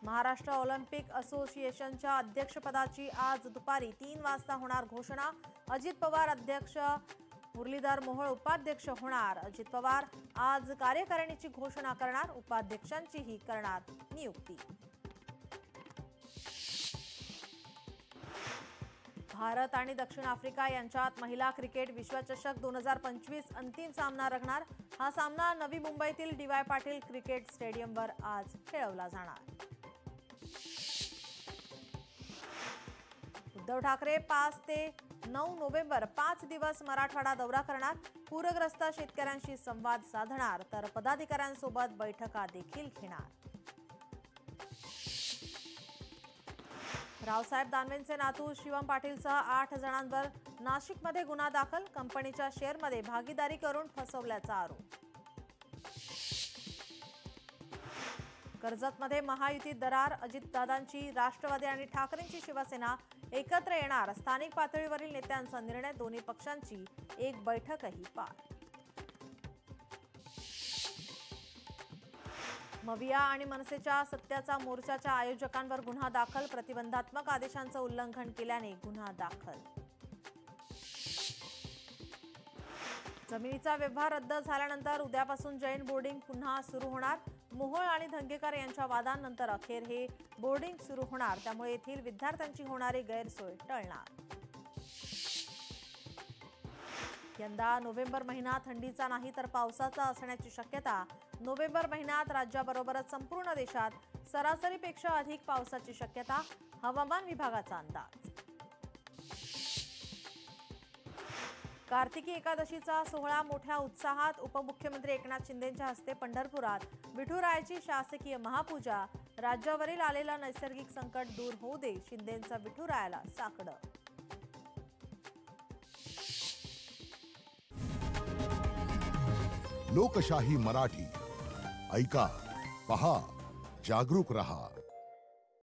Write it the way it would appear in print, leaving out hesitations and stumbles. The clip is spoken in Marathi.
महाराष्ट्र ऑलिम्पिक असोसिएशनच्या अध्यक्षपदाची आज दुपारी 3 वाजता होणार घोषणा। अजित पवार अध्यक्ष, मुरलीधर मोहोळ उपाध्यक्ष होणार। अजित पवार आज कार्यकारिणीची घोषणा करणार, उपाध्यक्षांचीही करणार नियुक्ती। भारत आणि दक्षिण आफ्रिका यांच्यात महिला क्रिकेट विश्वचषक 2025 अंतिम सामना रंगणार। हा सामना नवी मुंबईतील डी.वाय. पाटील क्रिकेट स्टेडियमवर आज खेळवला जाणार। उद्धव ठाकरे 5 ते 9 नोव्हेंबर 5 दिवस मराठवाडा दौरा करणार। पूरग्रस्त शेतकऱ्यांशी संवाद साधणार, तर पदाधिकाऱ्यांसोबत बैठका देखील घेणार। रावसाहेब दानवेंचे नातू शिवम पाटीलसह 8 जणांवर नाशिकमध्ये गुन्हा दाखल। कंपनीच्या शेअरमध्ये भागीदारी करून फसवल्याचा आरोप। कर्जतमध्ये महायुतीत दरार, अजितदादांची राष्ट्रवादी आणि ठाकरेंची शिवसेना एकत्र येणार। स्थानिक पातळीवरील नेत्यांचा निर्णय, दोन्ही पक्षांची एक बैठकही पार। मविया आणि मनसेच्या सत्याचा मोर्चाच्या आयोजकांवर गुन्हा दाखल। प्रतिबंधात्मक आदेशांचं उल्लंघन केल्याने गुन्हा दाखल। जमिनीचा व्यवहार रद्द झाल्यानंतर उद्यापासून जैन बोर्डिंग पुन्हा सुरू होणार। मोहोळ आणि धंगेकर यांच्या वादानंतर अखेर हे बोर्डिंग सुरू होणार, त्यामुळे येथील विद्यार्थ्यांची होणारी गैरसोय टळणार। यंदा नोव्हेंबर महिना थंडीचा नाही तर पावसाचा असण्याची शक्यता। नोव्हेंबर महिन्यात राज्याबरोबरच संपूर्ण देशात सरासरीपेक्षा अधिक पावसाची शक्यता, हवामान विभागाचा अंदाज। कार्तिकी एकादशीचा सोहळा मोठ्या उत्साहात। उपमुख्यमंत्री एकनाथ शिंदेंच्या हस्ते पंढरपुरात विठुरायाची शासकीय महापूजा। राज्यावरील आलेलं नैसर्गिक संकट दूर होऊ दे, शिंदेंचा विठुरायाला साकडं। लोकशाही मराठी ऐका, पहा, जागरूक रहा।